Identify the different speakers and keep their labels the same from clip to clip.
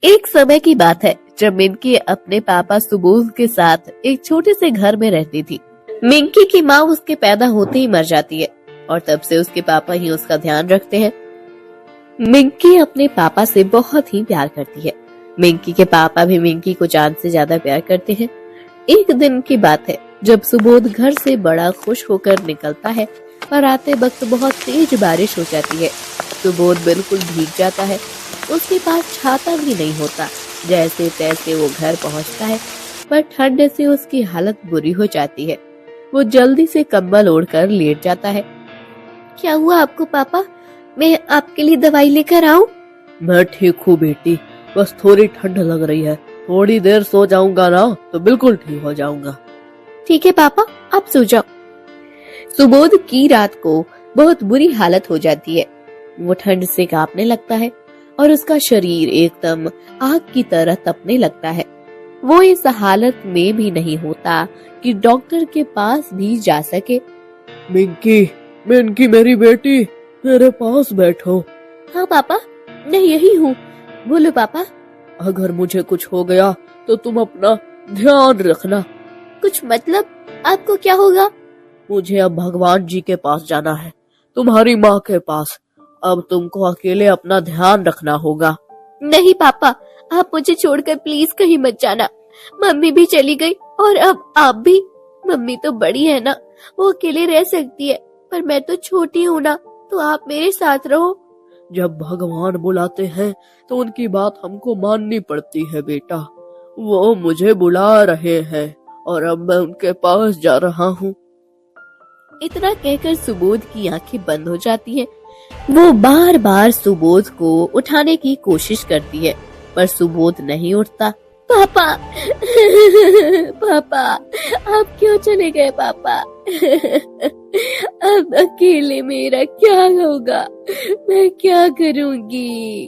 Speaker 1: एक समय की बात है जब मिंकी अपने पापा सुबोध के साथ एक छोटे से घर में रहती थी। मिंकी की माँ उसके पैदा होते ही मर जाती है और तब से उसके पापा ही उसका ध्यान रखते हैं। मिंकी अपने पापा से बहुत ही प्यार करती है। मिंकी के पापा भी मिंकी को जान से ज्यादा प्यार करते हैं। एक दिन की बात है जब सुबोध घर से बड़ा खुश होकर निकलता है पर आते वक्त बहुत तेज बारिश हो जाती है। सुबोध बिल्कुल भीग जाता है। उसके पास छाता भी नहीं होता। जैसे तैसे वो घर पहुंचता है पर ठंड से उसकी हालत बुरी हो जाती है। वो जल्दी से कंबल ओढ़कर लेट जाता है। क्या हुआ आपको पापा? मैं आपके लिए दवाई लेकर आऊं?
Speaker 2: मैं ठीक हूँ बेटी, बस थोड़ी ठंड लग रही है। थोड़ी देर सो जाऊंगा ना तो बिल्कुल ठीक हो जाऊंगा।
Speaker 1: ठीक है पापा, आप सो जाओ। सुबोध की रात को बहुत बुरी हालत हो जाती है। वो ठंड से कांपने लगता है और उसका शरीर एकदम आग की तरह तपने लगता है। वो इस हालत में भी नहीं होता कि डॉक्टर के पास भी जा सके।
Speaker 2: मिंकी मेरी बेटी, मेरे पास बैठो।
Speaker 1: हाँ पापा, मैं यही हूँ, बोलो पापा।
Speaker 2: अगर मुझे कुछ हो गया तो तुम अपना ध्यान रखना।
Speaker 1: कुछ मतलब? आपको क्या होगा?
Speaker 2: मुझे अब भगवान जी के पास जाना है, तुम्हारी माँ के पास। अब तुमको अकेले अपना ध्यान रखना होगा।
Speaker 1: नहीं पापा, आप मुझे छोड़कर प्लीज कहीं मत जाना। मम्मी भी चली गई और अब आप भी। मम्मी तो बड़ी है ना, वो अकेले रह सकती है, पर मैं तो छोटी हूँ ना, तो आप मेरे साथ रहो।
Speaker 2: जब भगवान बुलाते हैं तो उनकी बात हमको माननी पड़ती है बेटा। वो मुझे बुला रहे हैं और अब मैं उनके पास जा रहा हूँ।
Speaker 1: इतना कहकर सुबोध की आंखें बंद हो जाती हैं। वो बार बार सुबोध को उठाने की कोशिश करती है पर सुबोध नहीं उठता। पापा पापा, आप क्यों चले गए पापा? अब अकेले मेरा क्या होगा? मैं क्या करूंगी?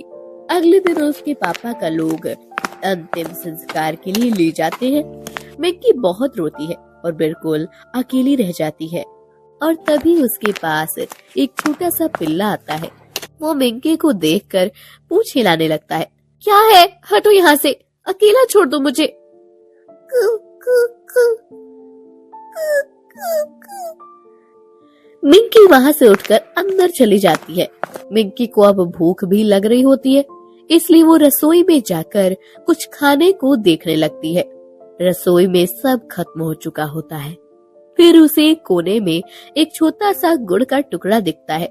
Speaker 1: अगले दिन उसके पापा का लोग अंतिम संस्कार के लिए ले जाते हैं। मिंकी बहुत रोती है और बिल्कुल अकेली रह जाती है और तभी उसके पास एक छोटा सा पिल्ला आता है। वो मिंकी को देखकर पूंछ हिलाने लगता है। क्या है? हटो यहाँ से, अकेला छोड़ दो मुझे। मिंकी वहाँ से उठकर अंदर चली जाती है। मिंकी को अब भूख भी लग रही होती है, इसलिए वो रसोई में जाकर कुछ खाने को देखने लगती है। रसोई में सब खत्म हो चुका होता है। फिर उसे कोने में एक छोटा सा गुड़ का टुकड़ा दिखता है।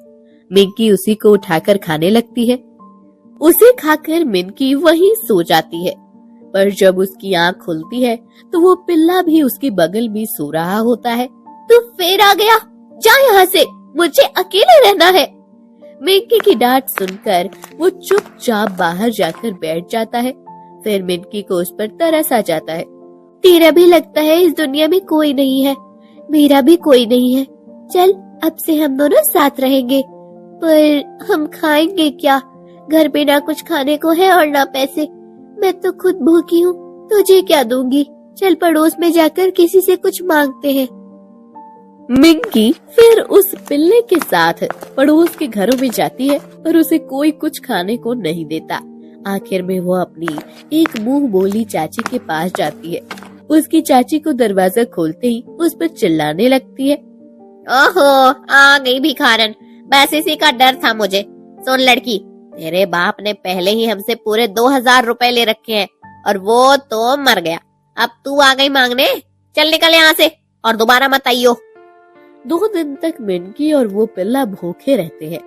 Speaker 1: मिंकी उसी को उठाकर खाने लगती है। उसे खाकर मिंकी वहीं सो जाती है, पर जब उसकी आंख खुलती है तो वो पिल्ला भी उसके बगल में सो रहा होता है। तू फिर आ गया, जा यहाँ से, मुझे अकेले रहना है। मिंकी की डांट सुनकर वो चुपचाप बाहर जाकर बैठ जाता है। फिर मिंकी को उस पर तरस आ जाता है। तेरा भी लगता है इस दुनिया में कोई नहीं है, मेरा भी कोई नहीं है। चल, अब से हम दोनों साथ रहेंगे। पर हम खाएंगे क्या? घर पे ना कुछ खाने को है और ना पैसे। मैं तो खुद भूखी हूँ, तुझे क्या दूंगी? चल पड़ोस में जाकर किसी से कुछ मांगते हैं। मिंकी फिर उस पिल्ले के साथ पड़ोस के घरों में जाती है पर उसे कोई कुछ खाने को नहीं देता। आखिर में वो अपनी एक मुंह बोली चाची के पास जाती है। उसकी चाची को दरवाजा खोलते ही उस पर चिल्लाने लगती है। ओहो, आ गई भिखारन, बस इसी का डर था मुझे। सुन लड़की, तेरे बाप ने पहले ही हमसे पूरे 2000 रुपए ले रखे हैं और वो तो मर गया। अब तू आ गई मांगने? चल निकल यहाँ से और दोबारा मत आइयो। 2 दिन तक मिंकी और वो पिल्ला भूखे रहते हैं।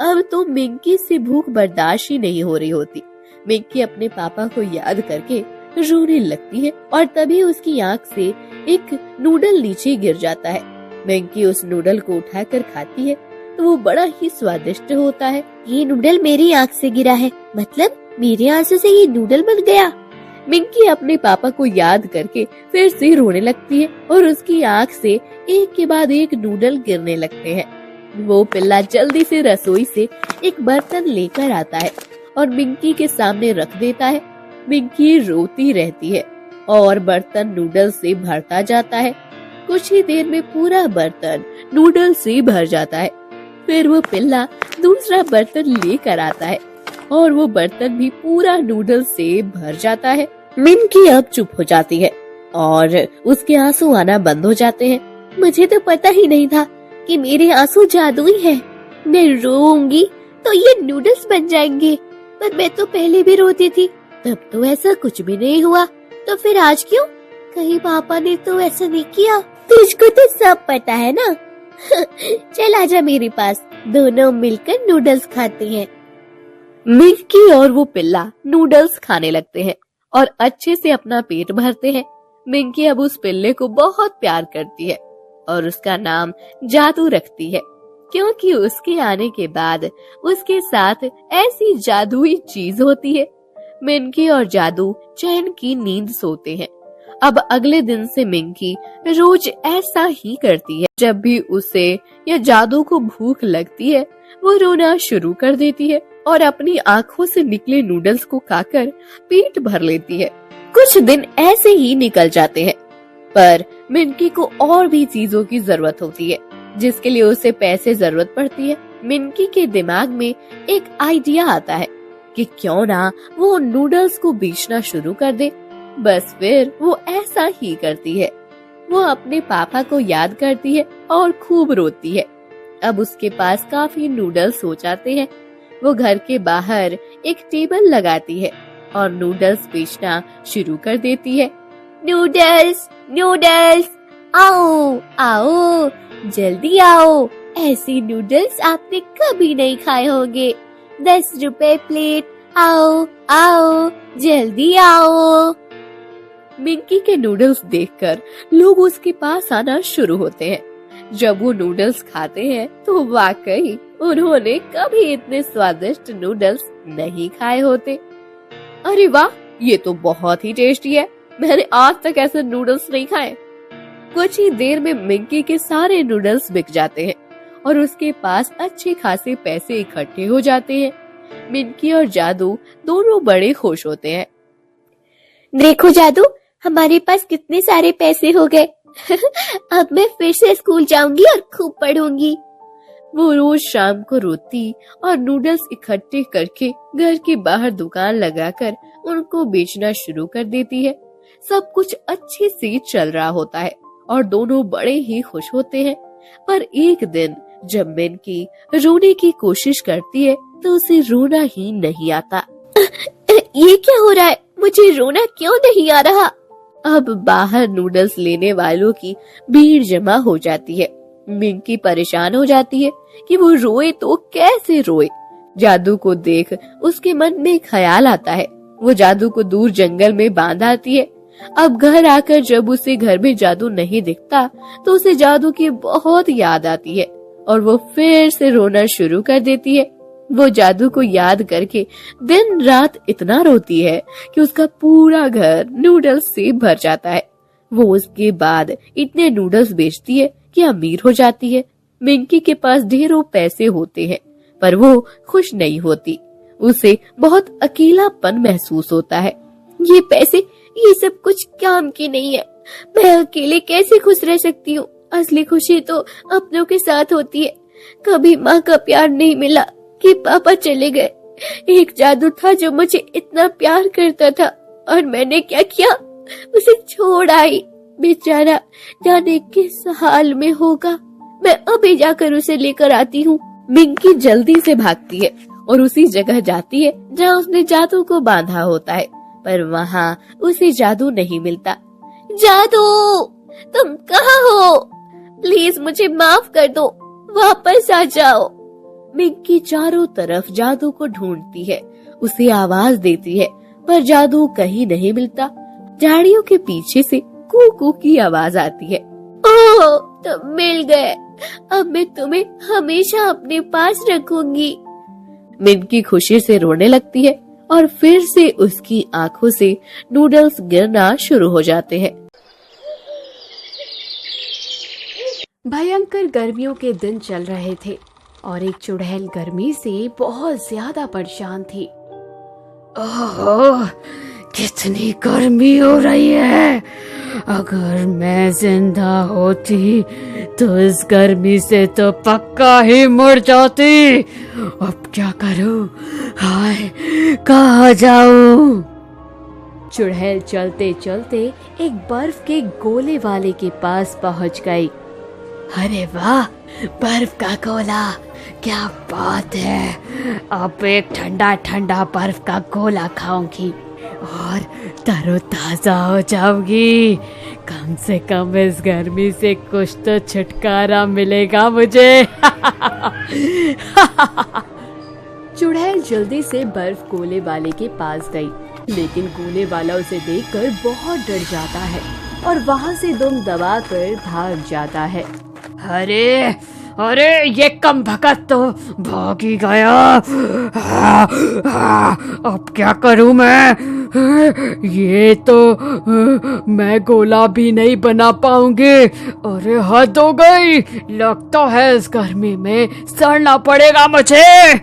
Speaker 1: अब तो मिंकी से भूख बर्दाश्त ही नहीं हो रही होती। मिंकी अपने पापा को याद करके रोने लगती है और तभी उसकी आंख से एक नूडल नीचे गिर जाता है। मिंकी उस नूडल को उठाकर खाती है तो वो बड़ा ही स्वादिष्ट होता है। ये नूडल मेरी आंख से गिरा है, मतलब मेरे आंसू से ये नूडल बन गया। मिंकी अपने पापा को याद करके फिर से रोने लगती है और उसकी आंख से एक के बाद एक नूडल गिरने लगते हैं। वो पिल्ला जल्दी से रसोई से एक बर्तन लेकर आता है और मिंकी के सामने रख देता है। मिंकी रोती रहती है और बर्तन नूडल से भरता जाता है। कुछ ही देर में पूरा बर्तन नूडल से भर जाता है। फिर वो पिल्ला दूसरा बर्तन लेकर आता है और वो बर्तन भी पूरा नूडल्स से भर जाता है। मिंकी अब चुप हो जाती है और उसके आंसू आना बंद हो जाते हैं। मुझे तो पता ही नहीं था कि मेरे आंसू जादुई है। मैं रोऊंगी तो ये नूडल्स बन जाएंगे, पर मैं तो पहले भी रोती थी, तब तो ऐसा कुछ भी नहीं हुआ। तो फिर आज क्यों? कहीं पापा ने तो ऐसा नहीं किया? तुझको तो सब पता है ना। चल आजा मेरे पास, दोनों मिलकर नूडल्स खाते हैं। मिंकी और वो पिल्ला नूडल्स खाने लगते हैं और अच्छे से अपना पेट भरते हैं। मिंकी अब उस पिल्ले को बहुत प्यार करती है और उसका नाम जादू रखती है, क्योंकि उसके आने के बाद उसके साथ ऐसी जादुई चीज होती है। मिंकी और जादू चैन की नींद सोते हैं। अब अगले दिन से मिंकी रोज ऐसा ही करती है। जब भी उसे या जादू को भूख लगती है, वो रोना शुरू कर देती है और अपनी आंखों से निकले नूडल्स को खाकर पेट भर लेती है। कुछ दिन ऐसे ही निकल जाते हैं, पर मिंकी को और भी चीजों की जरूरत होती है, जिसके लिए उसे पैसे जरूरत पड़ती है। मिंकी के दिमाग में एक आइडिया आता है कि क्यों ना वो नूडल्स को बेचना शुरू कर दे। बस फिर वो ऐसा ही करती है। वो अपने पापा को याद करती है और खूब रोती है। अब उसके पास काफी नूडल्स हो जाते हैं। वो घर के बाहर एक टेबल लगाती है और नूडल्स बेचना शुरू कर देती है। नूडल्स नूडल्स, आओ आओ, जल्दी आओ, ऐसे नूडल्स आपने कभी नहीं खाए होंगे। 10 रुपए प्लेट, आओ आओ, जल्दी आओ। मिंकी के नूडल्स देखकर लोग उसके पास आना शुरू होते हैं। जब वो नूडल्स खाते हैं तो वाकई उन्होंने कभी इतने स्वादिष्ट नूडल्स नहीं खाए होते। अरे वाह, ये तो बहुत ही टेस्टी है, मैंने आज तक ऐसे नूडल्स नहीं खाए। कुछ ही देर में मिंकी के सारे नूडल्स बिक जाते हैं और उसके पास अच्छे खासे पैसे इकट्ठे हो जाते हैं। मिंकी और जादू दोनों बड़े खुश होते हैं। देखो जादू, हमारे पास कितने सारे पैसे हो गए। अब मैं फिर से स्कूल जाऊंगी और खूब पढ़ूंगी। वो रोज शाम को रोती और नूडल्स इकट्ठे करके घर के बाहर दुकान लगाकर उनको बेचना शुरू कर देती है। सब कुछ अच्छे से चल रहा होता है और दोनों बड़े ही खुश होते हैं। पर एक दिन जब मिंकी रोने की कोशिश करती है तो उसे रोना ही नहीं आता। ये क्या हो रहा है? मुझे रोना क्यों नहीं आ रहा? अब बाहर नूडल्स लेने वालों की भीड़ जमा हो जाती है। मिंकी परेशान हो जाती है कि वो रोए तो कैसे रोए। जादू को देख उसके मन में ख्याल आता है। वो जादू को दूर जंगल में बांध आती है। अब घर आकर जब उसे घर में जादू नहीं दिखता तो उसे जादू की बहुत याद आती है और वो फिर से रोना शुरू कर देती है। वो जादू को याद करके दिन रात इतना रोती है कि उसका पूरा घर नूडल्स से भर जाता है। वो उसके बाद इतने नूडल्स बेचती है कि अमीर हो जाती है। मिंकी के पास ढेरों पैसे होते हैं, पर वो खुश नहीं होती। उसे बहुत अकेलापन महसूस होता है। ये पैसे, ये सब कुछ काम की नहीं है। मैं अकेले कैसे खुश रह सकती हूँ? असली खुशी तो अपनों के साथ होती है। कभी माँ का प्यार नहीं मिला कि पापा चले गए। एक जादू था जो मुझे इतना प्यार करता था और मैंने क्या किया? उसे छोड़ आई। बेचारा जाने किस हाल में होगा। मैं अभी जाकर उसे लेकर आती हूँ। मिंकी जल्दी से भागती है और उसी जगह जाती है जहाँ उसने जादू को बांधा होता है, पर वहाँ उसे जादू नहीं मिलता। जादू, तुम कहाँ हो? प्लीज मुझे माफ कर दो, वापस आ जाओ। मिंकी चारों तरफ जादू को ढूंढती है, उसे आवाज देती है, पर जादू कहीं नहीं मिलता। झाड़ियों के पीछे से कू कू की आवाज आती है। ओह, तुम मिल गए। अब मैं तुम्हें हमेशा अपने पास रखूंगी। मिंकी खुशी से रोने लगती है और फिर से उसकी आंखों से नूडल्स गिरना शुरू हो जाते हैं।
Speaker 3: भयंकर गर्मियों के दिन चल रहे थे और एक चुड़ैल गर्मी से बहुत ज्यादा परेशान थी। ओह, कितनी गर्मी हो रही है। अगर मैं जिंदा होती तो इस गर्मी से तो पक्का ही मर जाती। अब क्या करूं? हाय, कहाँ जाऊं? चुड़ैल चलते चलते एक बर्फ के गोले वाले के पास पहुंच गई। अरे वाह, बर्फ का गोला, क्या बात है। अब एक ठंडा ठंडा बर्फ का गोला खाऊंगी और तरोताजा हो जाऊंगी। कम से कम इस गर्मी से कुछ तो छुटकारा मिलेगा मुझे। चुड़ैल जल्दी से बर्फ गोले वाले के पास गई, लेकिन गोले वाला उसे देखकर बहुत डर जाता है और वहाँ से दुम दबाकर भाग जाता है। अरे अरे, ये कम भगत तो भाग ही गया। अब क्या करूं मैं? ये तो मैं गोला भी नहीं बना पाऊंगी। अरे हद हो गई, लगता है इस गर्मी में सड़ना पड़ेगा मुझे।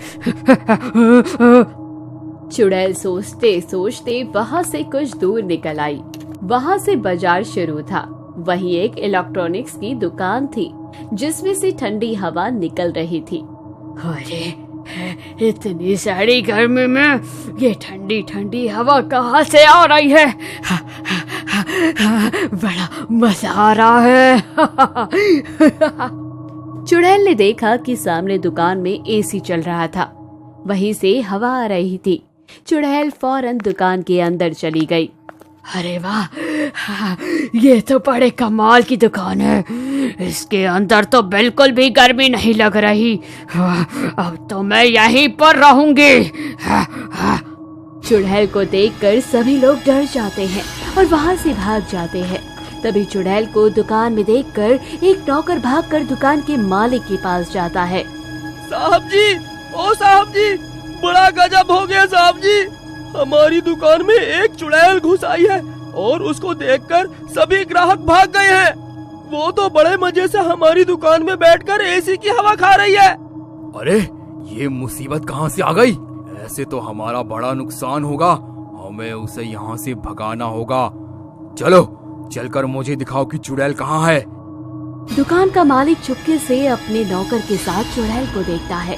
Speaker 3: चुड़ैल सोचते सोचते वहाँ से कुछ दूर निकल आई। वहाँ से बाजार शुरू था। वहीं एक इलेक्ट्रॉनिक्स की दुकान थी जिसमें से ठंडी हवा निकल रही थी। अरे, इतनी सारी गर्मी में ये ठंडी ठंडी हवा कहाँ से आ रही है? बड़ा मजा आ रहा है। चुड़ैल ने देखा कि सामने दुकान में एसी चल रहा था, वहीं से हवा आ रही थी। चुड़ैल फौरन दुकान के अंदर चली गई। अरे वाह, ये तो बड़े कमाल की दुकान है। इसके अंदर तो बिल्कुल भी गर्मी नहीं लग रही। अब तो मैं यहीं पर रहूंगी। चुड़ैल को देखकर सभी लोग डर जाते हैं और वहाँ से भाग जाते हैं। तभी चुड़ैल को दुकान में देखकर एक नौकर भागकर दुकान के मालिक के पास जाता है।
Speaker 2: साहब जी, ओ साहब जी, बड़ा गजब हो गया साहब जी। हमारी दुकान में एक चुड़ैल घुस आई है और उसको देखकर सभी ग्राहक भाग गए हैं। वो तो बड़े मजे से हमारी दुकान में बैठकर एसी की हवा खा रही है।
Speaker 4: अरे, ये मुसीबत कहाँ से आ गई? ऐसे तो हमारा बड़ा नुकसान होगा। हमें उसे यहाँ से भगाना होगा। चलो, चलकर मुझे दिखाओ कि चुड़ैल कहाँ है।
Speaker 1: दुकान का मालिक चुपके से अपने नौकर के साथ चुड़ैल को देखता है।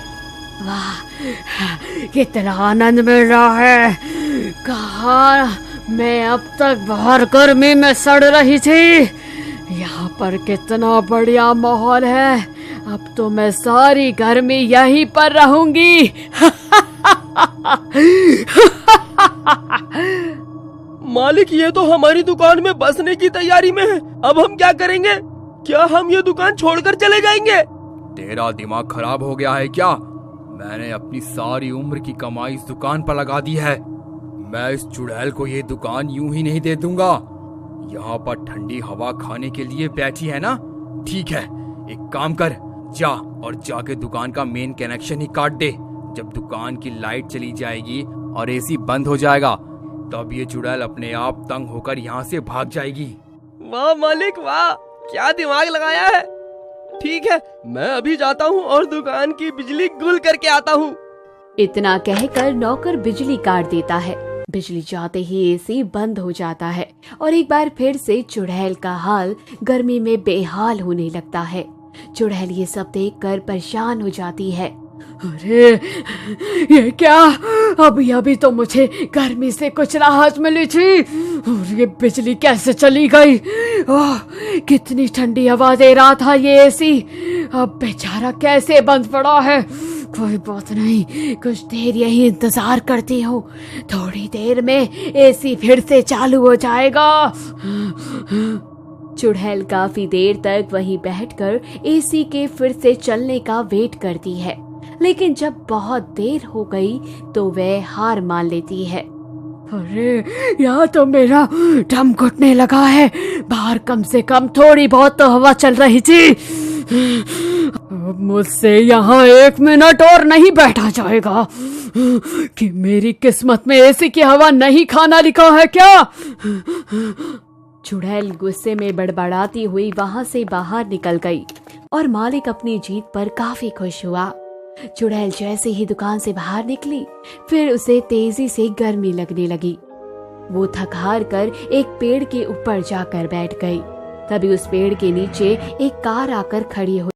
Speaker 3: वाह, कितना आनंद मिल रहा है। कहा मैं अब तक बाहर गर्मी में सड़ रही थी। यहाँ पर कितना बढ़िया माहौल है। अब तो मैं सारी गर्मी यहीं पर रहूंगी।
Speaker 2: मालिक, ये तो हमारी दुकान में बसने की तैयारी में है। अब हम क्या करेंगे? क्या हम ये दुकान छोड़कर चले जाएंगे?
Speaker 4: तेरा दिमाग खराब हो गया है क्या? मैंने अपनी सारी उम्र की कमाई इस दुकान पर लगा दी है। मैं इस चुड़ैल को ये दुकान यूं ही नहीं दे दूंगा। यहाँ पर ठंडी हवा खाने के लिए बैठी है ना? ठीक है, एक काम कर, जा और जाके दुकान का मेन कनेक्शन ही काट दे। जब दुकान की लाइट चली जाएगी और एसी बंद हो जाएगा, तब ये चुड़ैल अपने आप तंग होकर यहाँ से भाग जाएगी।
Speaker 2: वाह मालिक, वाह, क्या दिमाग लगाया है। ठीक है, मैं अभी जाता हूँ और दुकान की बिजली गुल करके आता हूँ।
Speaker 1: इतना कहकर नौकर बिजली काट देता है। बिजली जाते ही एसी बंद हो जाता है और एक बार फिर से चुड़ैल का हाल गर्मी में बेहाल होने लगता है। चुड़ैल ये सब देखकर परेशान हो जाती है।
Speaker 3: अरे, ये क्या? अभी अभी तो मुझे गर्मी से कुछ राहत मिली थी और ये बिजली कैसे चली गई? ओह, कितनी ठंडी हवा दे रहा था ये एसी, अब बेचारा कैसे बंद पड़ा है। कोई बात नहीं, कुछ देर यही इंतजार करती हूँ। थोड़ी देर में एसी फिर से चालू हो जाएगा।
Speaker 1: चुड़ैल काफी देर तक वहीं बैठकर एसी के फिर से चलने का वेट करती है, लेकिन जब बहुत देर हो गई तो वह हार मान लेती है।
Speaker 3: अरे, यहाँ तो मेरा दम घुटने लगा है। बाहर कम से कम थोड़ी बहुत तो हवा चल रही थी। अब मुझसे यहाँ 1 मिनट और नहीं बैठा जाएगा। कि मेरी किस्मत में एसी की हवा नहीं खाना लिखा है क्या?
Speaker 1: चुड़ैल गुस्से में बड़बड़ाती हुई वहां से बाहर निकल गई और मालिक अपनी जीत पर काफी खुश हुआ। चुड़ैल जैसे ही दुकान से बाहर निकली, फिर उसे तेजी से गर्मी लगने लगी।
Speaker 3: वो थक हार कर एक पेड़ के ऊपर जाकर बैठ गई। तभी उस पेड़ के नीचे एक कार आकर खड़ी हुई।